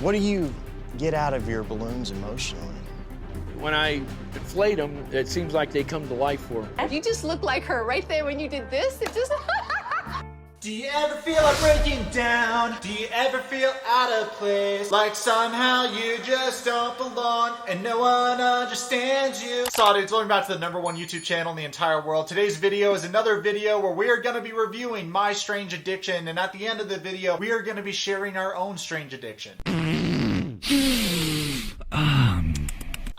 What do you get out of your balloons emotionally? When I inflate them, it seems like they come to life for me. You just look like her right there when you did this. It just... Do you ever feel like breaking down? Do you ever feel out of place? Like somehow you just don't belong and no one understands you? So dudes, welcome back to the #1 YouTube channel in the entire world. Today's video is another video where we are going to be reviewing my strange addiction, and at the end of the video, we are going to be sharing our own strange addiction.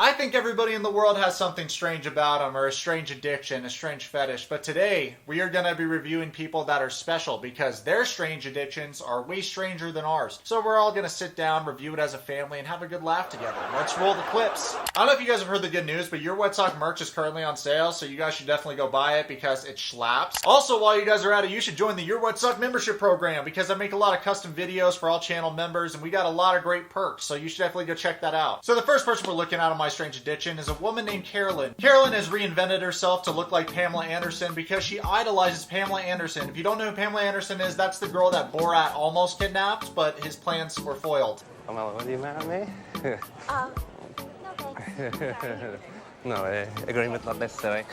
I think everybody in the world has something strange about them, or a strange addiction, a strange fetish, but today we are going to be reviewing people that are special because their strange addictions are way stranger than ours. So we're all going to sit down, review it as a family, and have a good laugh together. Let's roll the clips. I don't know if you guys have heard the good news, but Yourwetsock merch is currently on sale, so you guys should definitely go buy it because it slaps. Also, while you guys are at it, you should join the Yourwetsock membership program because I make a lot of custom videos for all channel members, and we got a lot of great perks, so you should definitely go check that out. So the first person we're looking at on my strange addiction is a woman named Carolyn. Carolyn has reinvented herself to look like Pamela Anderson because she idolizes Pamela Anderson. If you don't know who Pamela Anderson is, that's the girl that Borat almost kidnapped, but his plans were foiled. Pamela, would you marry me? No thanks. No, agreement not necessary.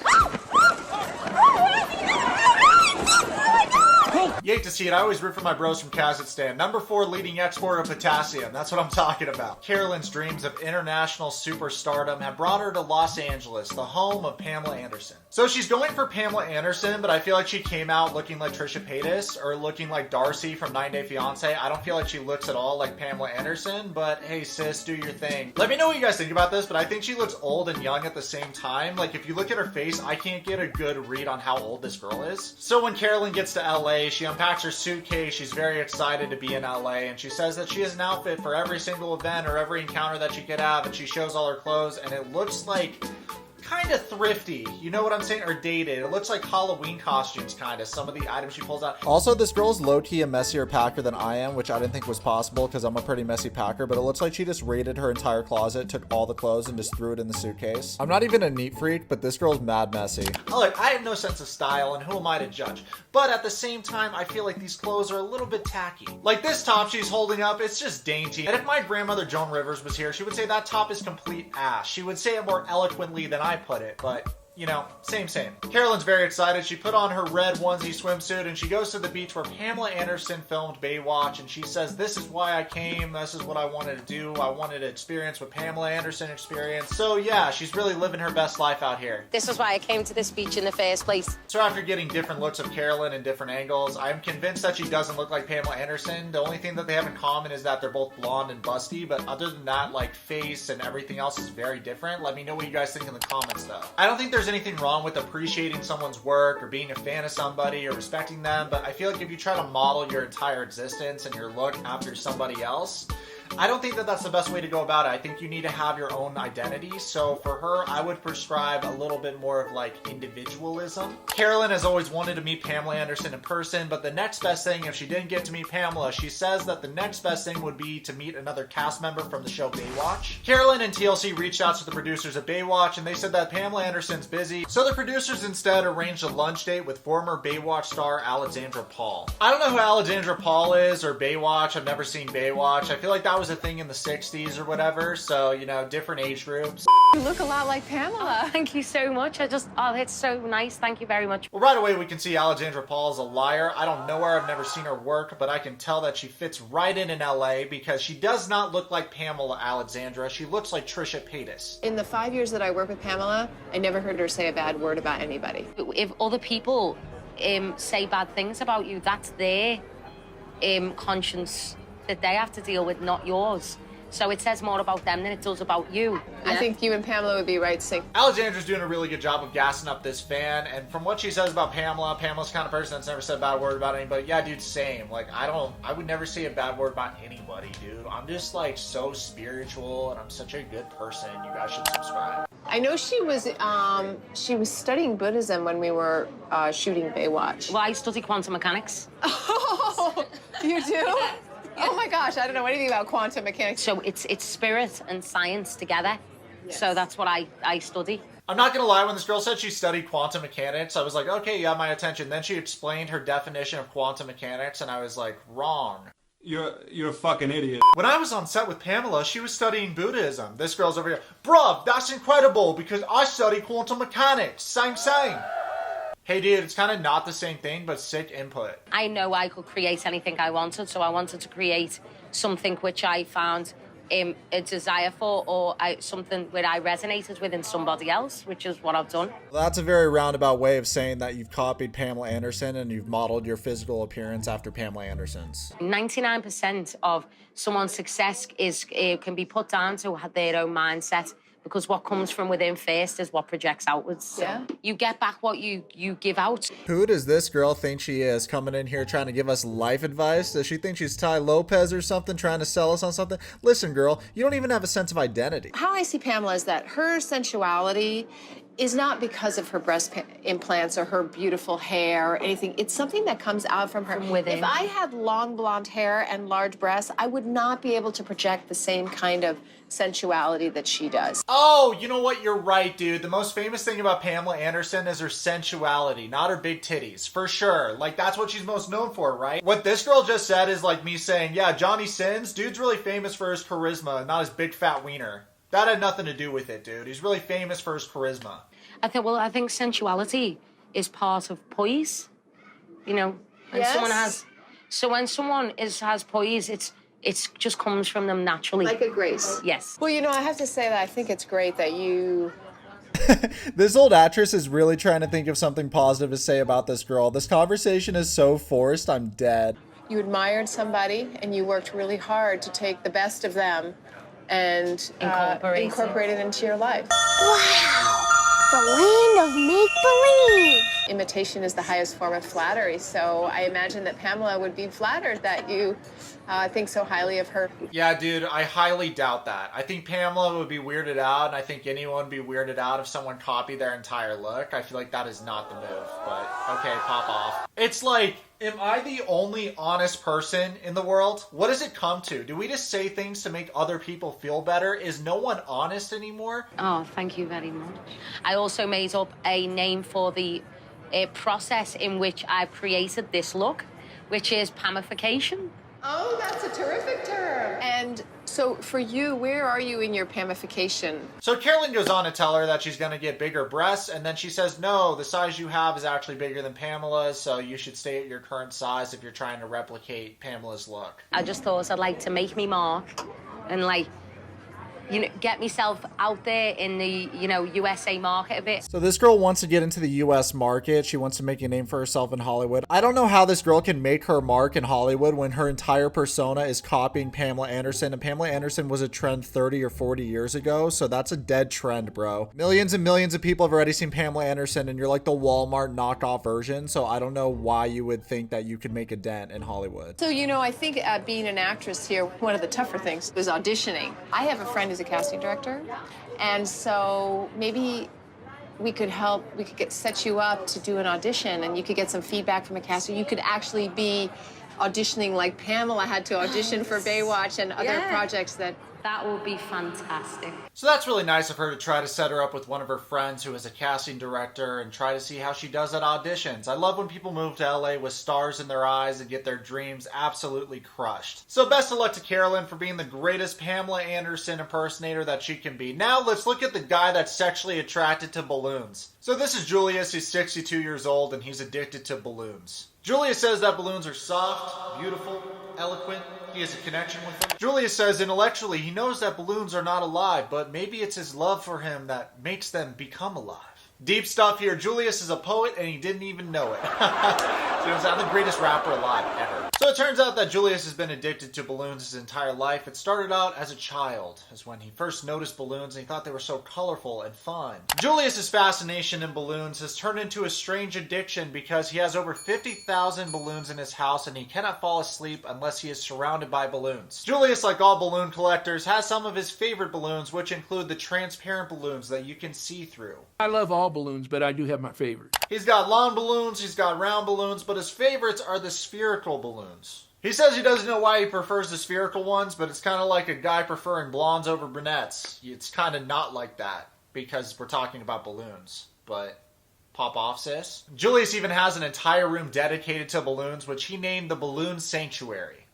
You hate to see it. I always root for my bros from Kazakhstan. #4 leading exporter of potassium. That's what I'm talking about. Carolyn's dreams of international superstardom have brought her to Los Angeles, the home of Pamela Anderson. So she's going for Pamela Anderson, but I feel like she came out looking like Trisha Paytas or looking like Darcy from 9 Day Fiance. I don't feel like she looks at all like Pamela Anderson, but hey sis, do your thing. Let me know what you guys think about this, but I think she looks old and young at the same time. Like if you look at her face, I can't get a good read on how old this girl is. So when Carolyn gets to LA, she unpacks her suitcase. She's very excited to be in LA, and she says that she has an outfit for every single event or every encounter that she could have, and she shows all her clothes, and it looks like kind of thrifty, you know what I'm saying, or dated. It looks like Halloween costumes, kind of, some of the items she pulls out. Also, this girl's low-key a messier packer than I am, which I didn't think was possible because I'm a pretty messy packer, but it looks like she just raided her entire closet, took all the clothes, and just threw it in the suitcase. I'm not even a neat freak, but this girl's mad messy. Look, I have no sense of style, and who am I to judge? But at the same time, I feel like these clothes are a little bit tacky. Like this top she's holding up, it's just dainty. And if my grandmother Joan Rivers was here, she would say that top is complete ass. She would say it more eloquently than I put it, but you know, same. Carolyn's very excited. She put on her red onesie swimsuit and she goes to the beach where Pamela Anderson filmed Baywatch, and she says, this is why I came, this is what I wanted to do, I wanted to experience what Pamela Anderson experienced. So yeah, she's really living her best life out here. This is why I came to this beach in the first place. So after getting different looks of Carolyn in different angles, I'm convinced that she doesn't look like Pamela Anderson. The only thing that they have in common is that they're both blonde and busty, but other than that, like face and everything else is very different. Let me know what you guys think in the comments though. I don't think there's anything wrong with appreciating someone's work or being a fan of somebody or respecting them, but I feel like if you try to model your entire existence and your look after somebody else, I don't think that that's the best way to go about it. I think you need to have your own identity. So for her, I would prescribe a little bit more of like individualism. Carolyn has always wanted to meet Pamela Anderson in person, but the next best thing, if she didn't get to meet Pamela, she says that the next best thing would be to meet another cast member from the show Baywatch. Carolyn and TLC reached out to the producers of Baywatch, and they said that Pamela Anderson's busy, so the producers instead arranged a lunch date with former Baywatch star Alexandra Paul. I don't know who Alexandra Paul is or Baywatch. I've never seen Baywatch. I feel like that was a thing in the 60s or whatever, so you know, different age groups. You look a lot like Pamela. Oh, thank you so much. Oh, it's so nice. Thank you very much. Well, right away we can see Alexandra Paul is a liar. I don't know her, I've never seen her work, but I can tell that she fits right in LA because she does not look like Pamela Alexandra. She looks like Trisha Paytas. In the 5 years that I worked with Pamela, I never heard her say a bad word about anybody. If other people say bad things about you, that's their conscience that they have to deal with, not yours. So it says more about them than it does about you. I think you and Pamela would be right sync. Alexandra's doing a really good job of gassing up this fan, and from what she says about Pamela, Pamela's the kind of person that's never said a bad word about anybody. Yeah, dude, same. Like, I would never say a bad word about anybody, dude. I'm just like so spiritual, and I'm such a good person. You guys should subscribe. I know she was studying Buddhism when we were shooting Baywatch. Well, I study quantum mechanics. Oh, you do? Oh my gosh, I don't know anything about quantum mechanics. So it's spirit and science together. Yes. So that's what I study. I'm not gonna lie, when this girl said she studied quantum mechanics, I was like, okay, you have my attention. Then she explained her definition of quantum mechanics, and I was like, wrong. You're a fucking idiot. When I was on set with Pamela, she was studying Buddhism. This girl's over here, bruv, that's incredible because I study quantum mechanics. Same. Hey dude, it's kind of not the same thing, but sick input. I know I could create anything I wanted, so I wanted to create something which I found a desire for, or something where I resonated with in somebody else, which is what I've done. Well, that's a very roundabout way of saying that you've copied Pamela Anderson and you've modeled your physical appearance after Pamela Anderson's. 99% of someone's success can be put down to their own mindset, because what comes from within first is what projects outwards. So Yeah. you get back what you give out. Who does this girl think she is, coming in here trying to give us life advice? Does she think she's Ty Lopez or something, trying to sell us on something? Listen, girl, you don't even have a sense of identity. How I see Pamela is that her sensuality is not because of her breast implants or her beautiful hair or anything. It's something that comes out from her. From within. If I had long blonde hair and large breasts, I would not be able to project the same kind of sensuality that she does. Oh, you know what? You're right, dude. The most famous thing about Pamela Anderson is her sensuality, not her big titties, for sure. Like, that's what she's most known for, right? What this girl just said is like me saying, yeah, Johnny Sins, dude's really famous for his charisma, not his big fat wiener. That had nothing to do with it, dude. He's really famous for his charisma. I think sensuality is part of poise. You know, and Yes. when someone has poise, it just comes from them naturally. Like a grace. Yes. Well, you know, I have to say that I think it's great that you... This old actress is really trying to think of something positive to say about this girl. This conversation is so forced, I'm dead. You admired somebody and you worked really hard to take the best of them and incorporate it into your life. Wow! The land of make-believe! Imitation is the highest form of flattery, so I imagine that Pamela would be flattered that you think so highly of her. Yeah, dude, I highly doubt that. I think Pamela would be weirded out, and I think anyone would be weirded out if someone copied their entire look. I feel like that is not the move, but okay, pop off. It's like, am I the only honest person in the world? What does it come to? Do we just say things to make other people feel better? Is no one honest anymore? Oh, thank you very much. I also made up a name for the process in which I've created this look, which is Pamification. Oh, that's a terrific term. And so for you, where are you in your Pamification? So Carolyn goes on to tell her that she's going to get bigger breasts, and then she says, no, the size you have is actually bigger than Pamela's, so you should stay at your current size if you're trying to replicate Pamela's look. I just thought I'd like to make me mark and, like, you know, get myself out there in the, you know, USA market a bit. So this girl wants to get into the US market. She wants to make a name for herself in Hollywood. I don't know how this girl can make her mark in Hollywood when her entire persona is copying Pamela Anderson, and Pamela Anderson was a trend 30 or 40 years ago, so that's a dead trend, bro. Millions and millions of people have already seen Pamela Anderson, and you're like the Walmart knockoff version, so I don't know why you would think that you could make a dent in Hollywood. So, you know, I think being an actress here, one of the tougher things was auditioning. I have a friend who's a casting director, and so maybe we could set you up to do an audition, and you could get some feedback from a caster. You could actually be auditioning like Pamela had to audition for Baywatch and other projects that... That would be fantastic. So that's really nice of her to try to set her up with one of her friends who is a casting director and try to see how she does at auditions. I love when people move to LA with stars in their eyes and get their dreams absolutely crushed. So best of luck to Carolyn for being the greatest Pamela Anderson impersonator that she can be. Now let's look at the guy that's sexually attracted to balloons. So this is Julius. He's 62 years old and he's addicted to balloons. Julius says that balloons are soft, beautiful, eloquent. He has a connection with them. Julius says intellectually he knows that balloons are not alive, but maybe it's his love for him that makes them become alive. Deep stuff here. Julius is a poet and he didn't even know it. So I'm the greatest rapper alive ever. So it turns out that Julius has been addicted to balloons his entire life. It started out as a child, as when he first noticed balloons and he thought they were so colorful and fun. Julius's fascination in balloons has turned into a strange addiction because he has over 50,000 balloons in his house and he cannot fall asleep unless he is surrounded by balloons. Julius, like all balloon collectors, has some of his favorite balloons, which include the transparent balloons that you can see through. I love all balloons, but I do have my favorite. He's got long balloons, he's got round balloons, but his favorites are the spherical balloons. He says he doesn't know why he prefers the spherical ones, but it's kind of like a guy preferring blondes over brunettes. It's kind of not like that, because we're talking about balloons. But pop off, sis. Julius even has an entire room dedicated to balloons, which he named the Balloon Sanctuary.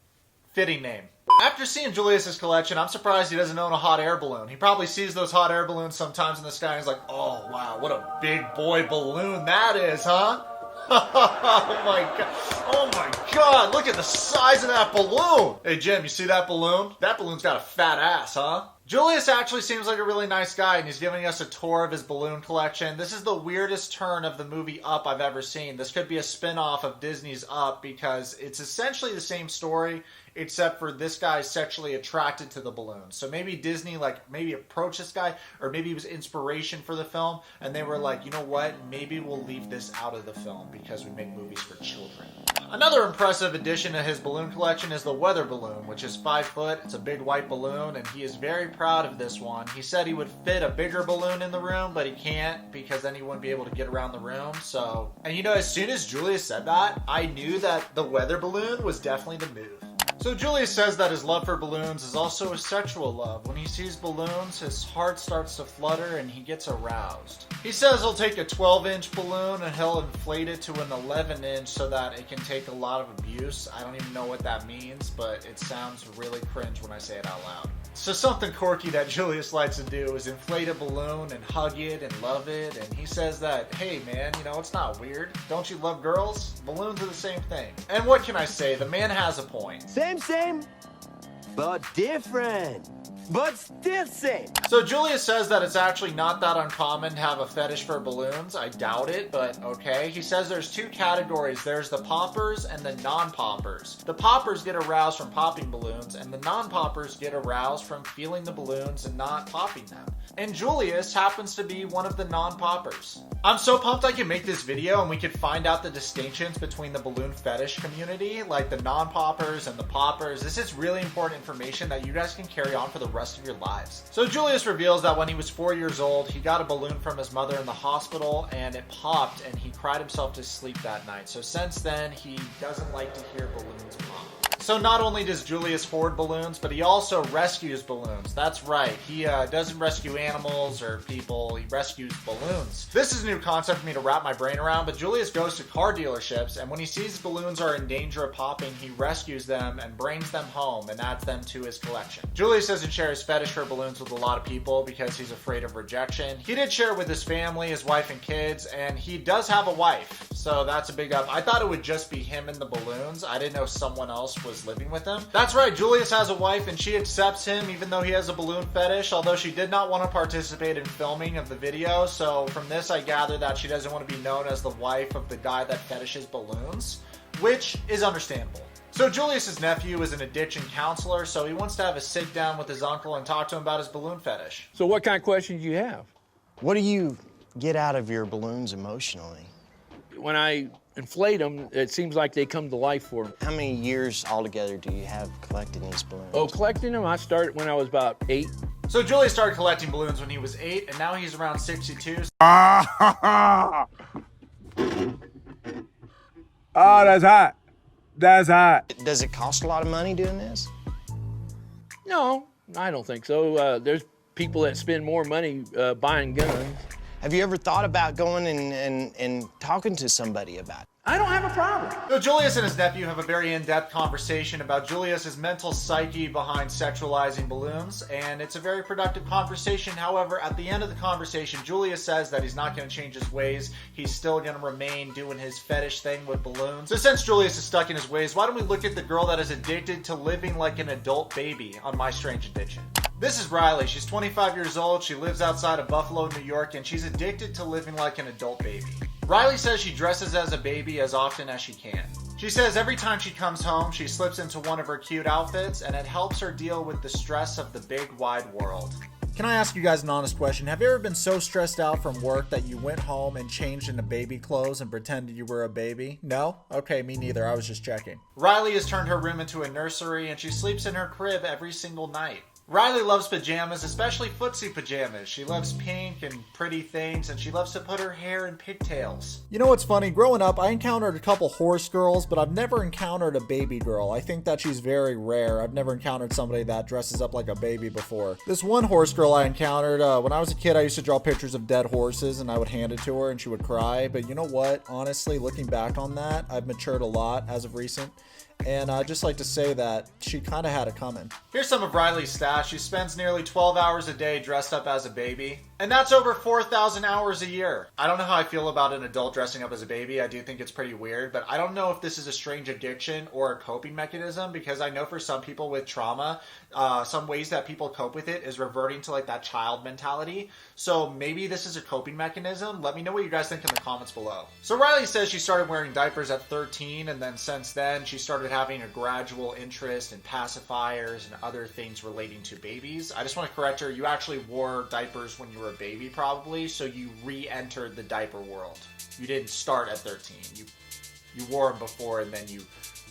Fitting name. After seeing Julius's collection, I'm surprised he doesn't own a hot air balloon. He probably sees those hot air balloons sometimes in the sky and he's like, oh wow, what a big boy balloon that is, huh? Oh my god. Oh my god, look at the size of that balloon. Hey Jim, you see that balloon? That balloon's got a fat ass, huh? Julius actually seems like a really nice guy, and he's giving us a tour of his balloon collection. This is the weirdest turn of the movie Up I've ever seen. This could be a spin-off of Disney's Up because it's essentially the same story, except for this guy's sexually attracted to the balloons. So maybe Disney, maybe approached this guy, or maybe it was inspiration for the film, and they were like, you know what, maybe we'll leave this out of the film because we make movies for children. Another impressive addition to his balloon collection is the weather balloon, which is 5 foot. It's a big white balloon, and he is very proud of this one. He said he would fit a bigger balloon in the room, but he can't because then he wouldn't be able to get around the room. So, and you know, as soon as Julius said that, I knew that the weather balloon was definitely the move. So Julius says that his love for balloons is also a sexual love. When he sees balloons, his heart starts to flutter and he gets aroused. He says he'll take a 12-inch balloon and he'll inflate it to an 11-inch so that it can take a lot of abuse. I don't even know what that means, but it sounds really cringe when I say it out loud. So something quirky that Julius likes to do is inflate a balloon and hug it and love it. And he says that, hey man, you know, it's not weird. Don't you love girls? Balloons are the same thing. And what can I say? The man has a point. Same, but different. But still same. So Julius says that it's actually not that uncommon to have a fetish for balloons. I doubt it, but okay. He says there's 2 categories. There's the poppers and the non-poppers. The poppers get aroused from popping balloons, and the non-poppers get aroused from feeling the balloons and not popping them. And Julius happens to be one of the non-poppers. I'm so pumped I can make this video and we could find out the distinctions between the balloon fetish community, like the non-poppers and the poppers. This is really important information that you guys can carry on for the rest of your lives. So Julius reveals that when he was 4 years old, he got a balloon from his mother in the hospital and it popped and he cried himself to sleep that night. So since then, he doesn't like to hear balloons pop. So not only does Julius hoard balloons, but he also rescues balloons. That's right. He doesn't rescue animals or people. He rescues balloons. This is a new concept for me to wrap my brain around, but Julius goes to car dealerships, and when he sees balloons are in danger of popping, he rescues them and brings them home and adds them to his collection. Julius doesn't share his fetish for balloons with a lot of people because he's afraid of rejection. He did share it with his family, his wife and kids, and he does have a wife. So that's a big up. I thought it would just be him and the balloons. I didn't know someone else was living with him. That's right, Julius has a wife and she accepts him even though he has a balloon fetish, although she did not want to participate in filming of the video. So from this I gather that she doesn't want to be known as the wife of the guy that fetishes balloons, which is understandable. So Julius's nephew is an addiction counselor, so he wants to have a sit down with his uncle and talk to him about his balloon fetish. So what kind of questions do you have? What do you get out of your balloons emotionally? When I inflate them, it seems like they come to life for me. How many years altogether do you have collecting these balloons? Oh, collecting them, I started when I was about 8. So Julius started collecting balloons when he was 8, and now he's around 62. Oh, that's hot. That's hot. Does it cost a lot of money doing this? No, I don't think so. There's people that spend more money buying guns. Have you ever thought about going and talking to somebody about it? I don't have a problem. So Julius and his nephew have a very in-depth conversation about Julius's mental psyche behind sexualizing balloons, and it's a very productive conversation. However, at the end of the conversation, Julius says that he's not going to change his ways. He's still going to remain doing his fetish thing with balloons. So since Julius is stuck in his ways, why don't we look at the girl that is addicted to living like an adult baby on My Strange Addiction. This is Riley. She's 25 years old. She lives outside of Buffalo, New York, and she's addicted to living like an adult baby. Riley says she dresses as a baby as often as she can. She says every time she comes home, she slips into one of her cute outfits, and it helps her deal with the stress of the big, wide world. Can I ask you guys an honest question? Have you ever been so stressed out from work that you went home and changed into baby clothes and pretended you were a baby? No? Okay, me neither. I was just checking. Riley has turned her room into a nursery, and she sleeps in her crib every single night. Riley loves pajamas, especially footsie pajamas. She loves pink and pretty things, and she loves to put her hair in pigtails. You know what's funny? Growing up, I encountered a couple horse girls, but I've never encountered a baby girl. I think that she's very rare. I've never encountered somebody that dresses up like a baby before. This one horse girl I encountered, when I was a kid, I used to draw pictures of dead horses, and I would hand it to her, and she would cry. But you know what? Honestly, looking back on that, I've matured a lot as of recent. And I'd just like to say that she kind of had it coming. Here's some of Riley's stats. She spends nearly 12 hours a day dressed up as a baby. And that's over 4,000 hours a year. I don't know how I feel about an adult dressing up as a baby. I do think it's pretty weird, but I don't know if this is a strange addiction or a coping mechanism, because I know for some people with trauma, some ways that people cope with it is reverting to like that child mentality. So maybe this is a coping mechanism. Let me know what you guys think in the comments below. So Riley says she started wearing diapers at 13, and then since then she started having a gradual interest in pacifiers and other things relating to babies. I just want to correct her. You actually wore diapers when you were a baby probably, so you re-entered the diaper world. You didn't start at 13. You wore them before and then you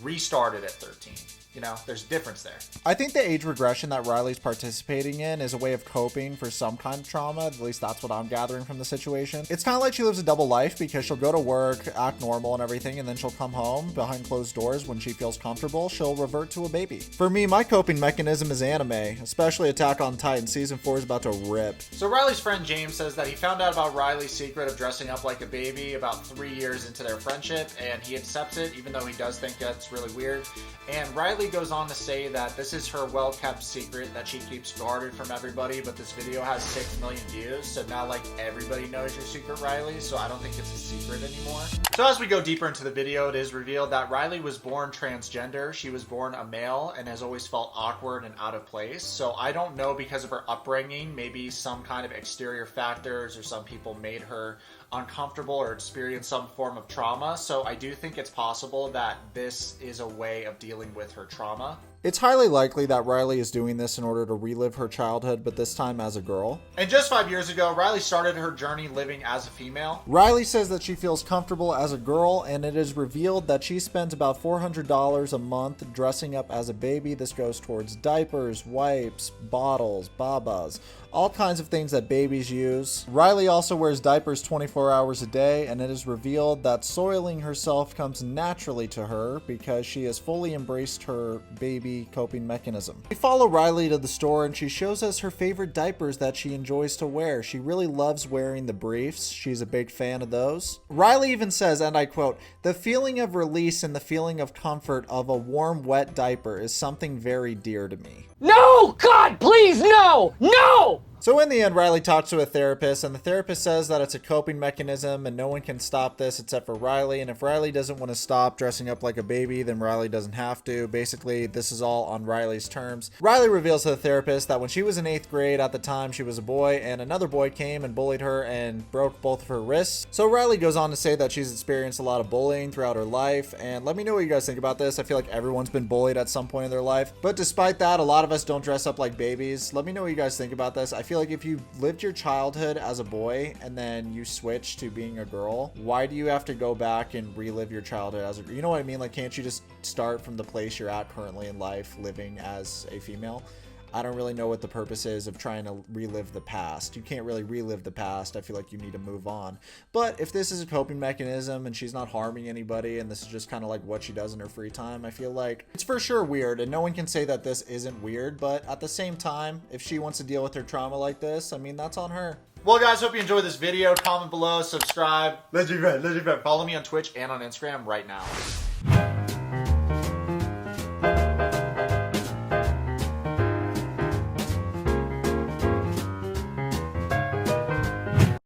restarted at 13. You know, there's a difference there. I think the age regression that Riley's participating in is a way of coping for some kind of trauma. At least that's what I'm gathering from the situation. It's kind of like she lives a double life, because she'll go to work, act normal and everything, and then she'll come home behind closed doors when she feels comfortable. She'll revert to a baby. For me, my coping mechanism is anime, especially Attack on Titan. Season 4 is about to rip. So Riley's friend James says that he found out about Riley's secret of dressing up like a baby about 3 years into their friendship, and he accepts it, even though he does think that's really weird. And Riley goes on to say that this is her well-kept secret that she keeps guarded from everybody, but this video has 6 million views, so now like everybody knows your secret, Riley, so I don't think it's a secret anymore. So as we go deeper into the video, it is revealed that Riley was born transgender. She was born a male and has always felt awkward and out of place. So I don't know, because of her upbringing, maybe some kind of exterior factors or some people made her uncomfortable or experienced some form of trauma. So I do think it's possible that this is a way of dealing with her trauma. It's highly likely that Riley is doing this in order to relive her childhood, but this time as a girl. And just 5 years ago, Riley started her journey living as a female. Riley says that she feels comfortable as a girl, and it is revealed that she spends about $400 a month dressing up as a baby. This goes towards diapers, wipes, bottles, babas, all kinds of things that babies use. Riley also wears diapers 24 hours a day, and it is revealed that soiling herself comes naturally to her because she has fully embraced her baby coping mechanism. We follow Riley to the store, and she shows us her favorite diapers that she enjoys to wear. She really loves wearing the briefs. She's a big fan of those. Riley even says, and I quote, "The feeling of release and the feeling of comfort of a warm, wet diaper is something very dear to me." No! God, please, no! No! So in the end, Riley talks to a therapist, and the therapist says that it's a coping mechanism and no one can stop this except for Riley. And if Riley doesn't want to stop dressing up like a baby, then Riley doesn't have to. Basically, this is all on Riley's terms. Riley reveals to the therapist that when she was in 8th grade, at the time she was a boy, and another boy came and bullied her and broke both of her wrists. So Riley goes on to say that she's experienced a lot of bullying throughout her life. And let me know what you guys think about this. I feel like everyone's been bullied at some point in their life. But despite that, a lot of us don't dress up like babies. Let me know what you guys think about this. I feel like if you lived your childhood as a boy and then you switch to being a girl, why do you have to go back and relive your childhood as a girl? You know what I mean? Like, can't you just start from the place you're at currently in life living as a female? I don't really know what the purpose is of trying to relive the past. You can't really relive the past. I feel like you need to move on. But if this is a coping mechanism and she's not harming anybody and this is just kind of like what she does in her free time, I feel like it's for sure weird, and no one can say that this isn't weird. But at the same time, if she wants to deal with her trauma like this, I mean, that's on her. Well, guys, hope you enjoyed this video. Comment below, subscribe. Let's be friends. Let's be friends. Follow me on Twitch and on Instagram right now.